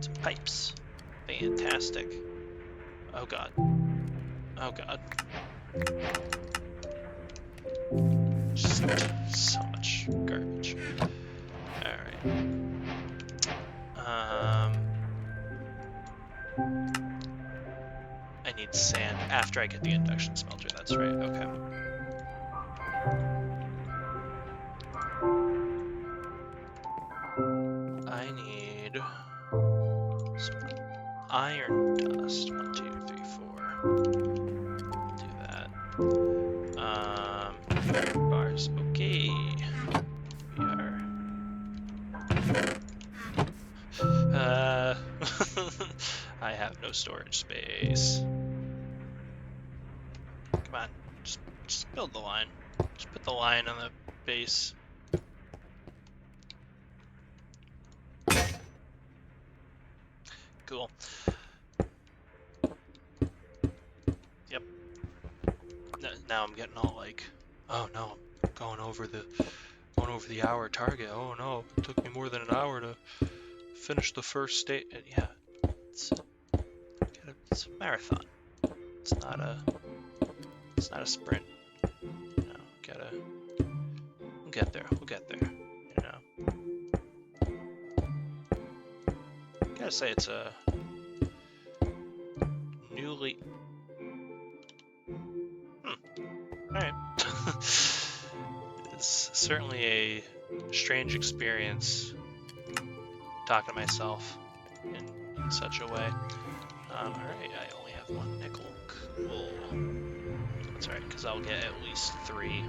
Some pipes, fantastic. Oh god. Oh god. Just so much garbage. Alright. I need sand after I get the induction smelter, that's right, okay. I need some iron dust. 1, 2, 3, 4. Do that. Bars. Okay. We are. I have no storage space. Come on, just build the line. Just put the line on the base. Cool. Yep. Now I'm getting all like, oh no, I'm going over the hour target. Oh no, it took me more than an hour to finish the first state. And yeah, it's a marathon. It's not a sprint. You know, we'll get there. We'll get there. You know. Gotta say it's a newly. Alright. It's certainly a strange experience talking to myself in such a way. Alright, I only have 1 nickel. Cool. That's alright, because I'll get at least 3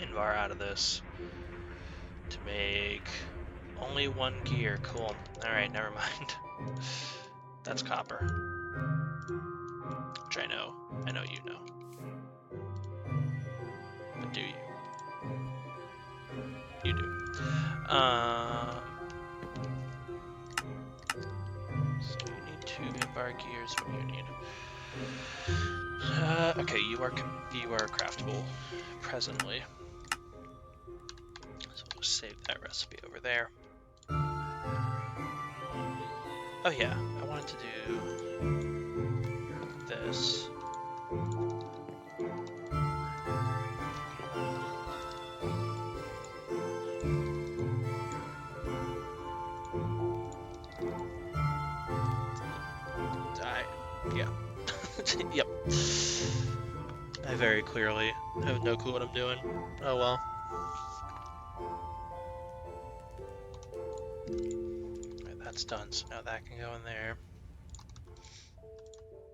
Invar out of this to make only 1 gear. Cool. Alright, never mind. That's copper. Which I know you know. But do you? You do. So you need 2 Invar gears. What do you need? Okay, you are craftable presently. So we'll save that recipe over there. Oh yeah, I wanted to do this. Yeah. Yep. I very clearly have no clue what I'm doing. Oh well. Alright, that's done. So now that can go in there.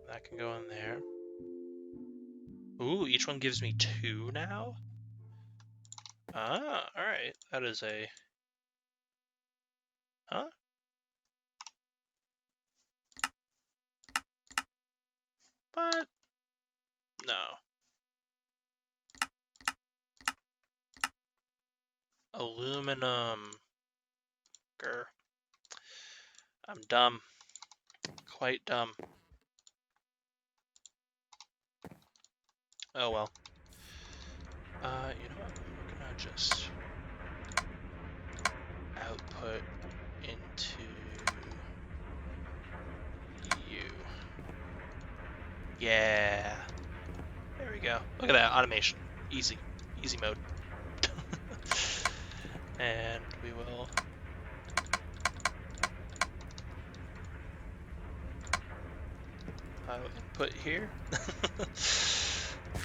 That can go in there. Ooh, each one gives me 2 now? Ah, alright. That is a... Huh? But... No. Aluminum. Grr. I'm dumb. Quite dumb. Oh well. You know what? We're gonna just output into you. Yeah. There we go. Look at that automation. Easy. Easy mode. And we will input here.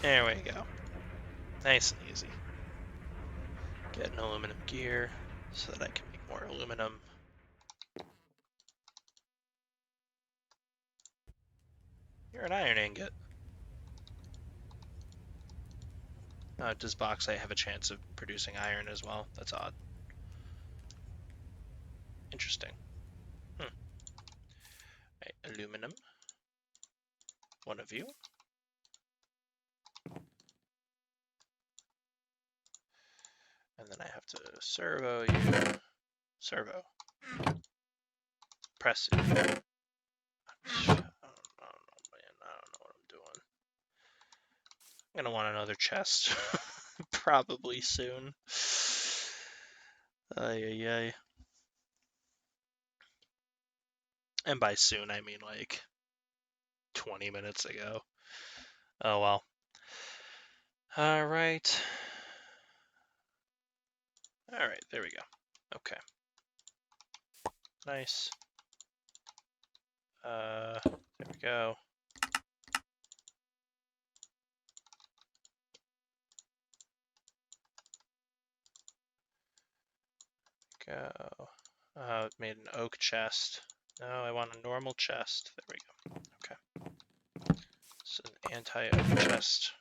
There we go. Nice and easy. Get an aluminum gear so that I can make more aluminum. You're an iron ingot. Does bauxite have a chance of producing iron as well? That's odd. Interesting. Right, aluminum. One of you. And then I have to servo you. Servo. Press it. I don't know, man. I don't know what I'm doing. I'm gonna want another chest. Probably soon. Ay, ay, ay. And by soon, I mean like 20 minutes ago. Oh well. Alright. Alright, there we go. Okay. Nice. There we go. Go. Made an oak chest. No, I want a normal chest. There we go. Okay. It's an anti-oak chest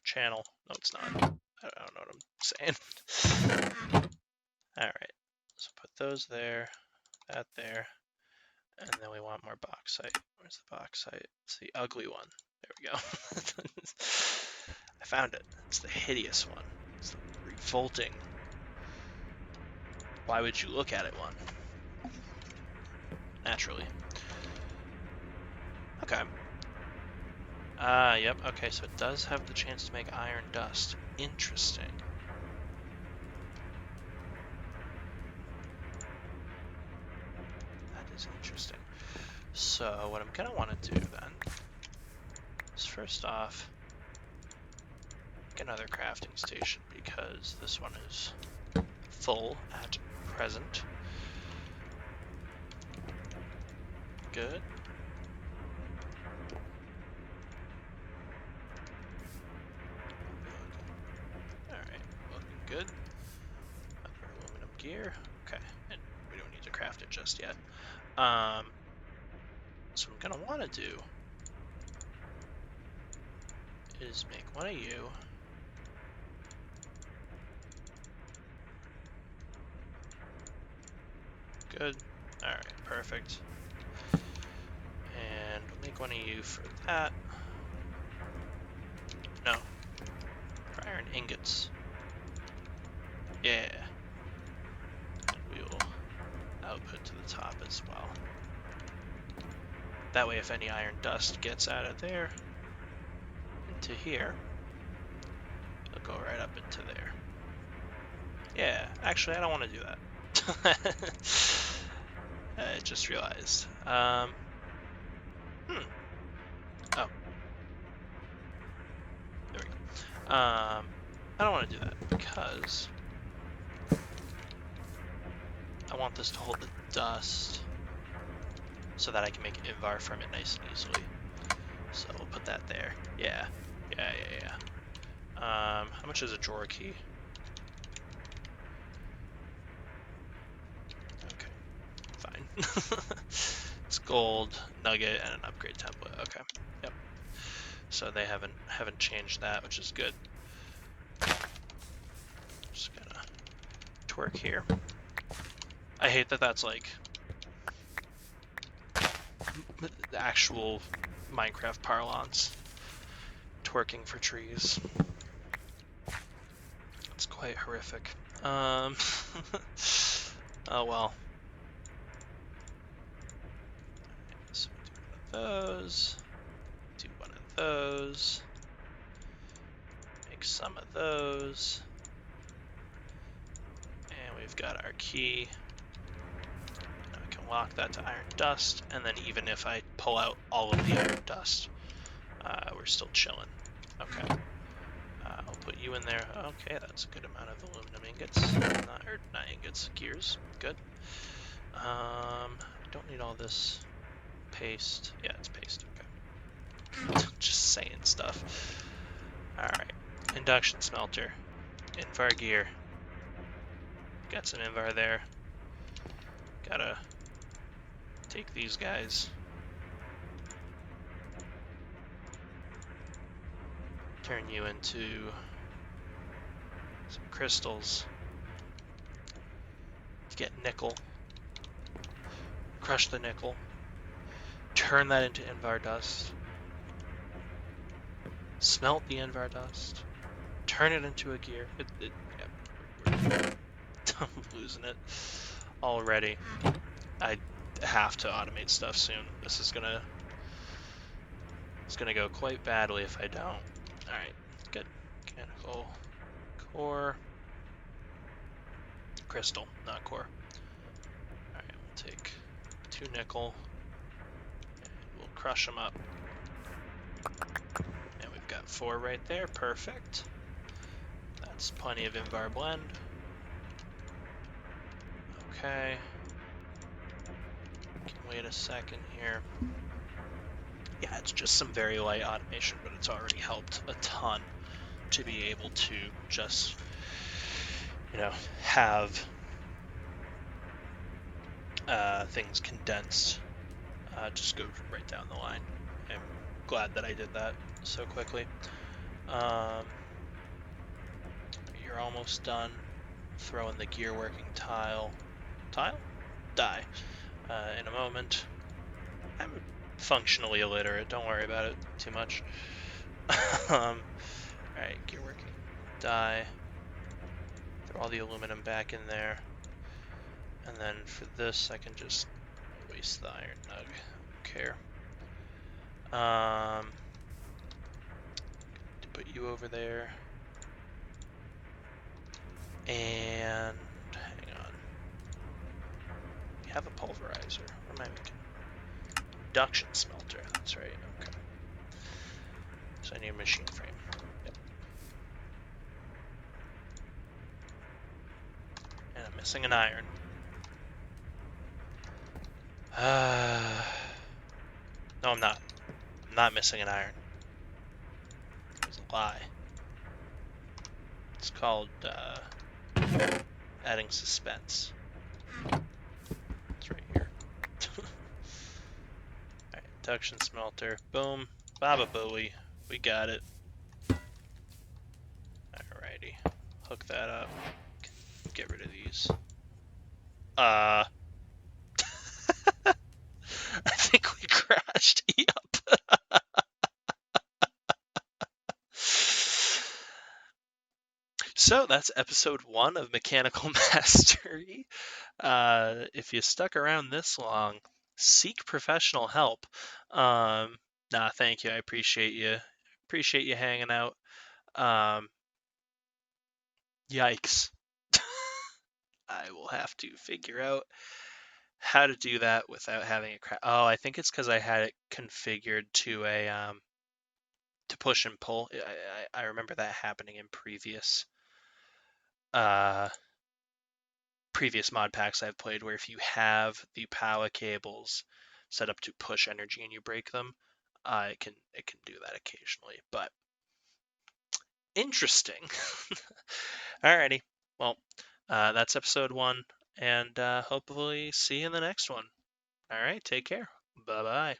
channel. No, it's not. I don't know what I'm saying. Alright. So put those there, that there, and then we want more bauxite. Where's the bauxite? It's the ugly one. There we go. I found it. It's the hideous one. It's the revolting. Why would you look at it one? Naturally. Okay. Yep, okay, so it does have the chance to make iron dust. Interesting. That is interesting. So, what I'm gonna want to do then is first off, make another crafting station because this one is full at present. Good. Alright, looking good. Another aluminum gear. Okay, and we don't need to craft it just yet. So what I'm gonna want to do is make one of you. Good. Alright, perfect. And we'll make one of you for that. No. For iron ingots. Yeah. And we will output to the top as well. That way if any iron dust gets out of there into here, it'll go right up into there. Yeah, actually I don't want to do that. I just realized. Oh. There we go. I don't want to do that because I want this to hold the dust so that I can make Invar from it nice and easily. So we'll put that there. Yeah. How much is a drawer key? Okay, fine. It's gold, nugget, and an upgrade template. Okay. Yep. So they haven't changed that, which is good. Just gonna twerk here. I hate that that's like the actual Minecraft parlance. Twerking for trees. It's quite horrific. Oh well. So do one of those. Do one of those. Make some of those. And we've got our key. Now we can lock that to iron dust, and then even if I pull out all of the iron dust, we're still chilling. Okay. I'll put you in there. Okay, that's a good amount of aluminum ingots. Not ingots, gears. Good. Don't need all this paste. Yeah, it's paste. Okay. Just saying stuff. Alright. Induction smelter. Invar gear. Got some Invar there. Gotta take these guys. Turn you into some crystals. Get nickel. Crush the nickel. Turn that into Invar dust. Smelt the Invar dust. Turn it into a gear. I'm losing it already. I have to automate stuff soon. This is gonna go quite badly if I don't. Alright, good. Mechanical core. Crystal, not core. Alright, we'll take 2 nickel. And we'll crush them up. And we've got 4 right there. Perfect. That's plenty of Invar blend. Okay. Can wait a second here. Yeah, it's just some very light automation, but it's already helped a ton to be able to just, have things condensed. Just go right down the line. I'm glad that I did that so quickly. You're almost done. Throw in the gear working die in a moment. I'm functionally illiterate, don't worry about it too much. Alright, gear working die. Throw all the aluminum back in there. And then for this, I can just waste the iron nug. Don't care. To put you over there. And hang on. We have a pulverizer. What am I making? Induction smelter. That's right. Okay. So I need a machine frame. Yep. And I'm missing an iron. No, I'm not. I'm not missing an iron. It was a lie. It's called adding suspense. It's right here. Alright, induction smelter. Boom. Baba Booey. We got it. Alrighty. Hook that up. Get rid of these. I think we crashed. Yep. So that's episode 1 of Mechanical Mastery. If you stuck around this long, seek professional help. Nah, thank you. I appreciate you. Appreciate you hanging out. Yikes. I will have to figure out how to do that without having a crash. Oh, I think it's because I had it configured to a to push and pull. I remember that happening in previous mod packs I've played, where if you have the power cables set up to push energy and you break them, it can do that occasionally. But interesting. Alrighty. Well, that's episode 1, and hopefully see you in the next one. All right, take care. Bye bye.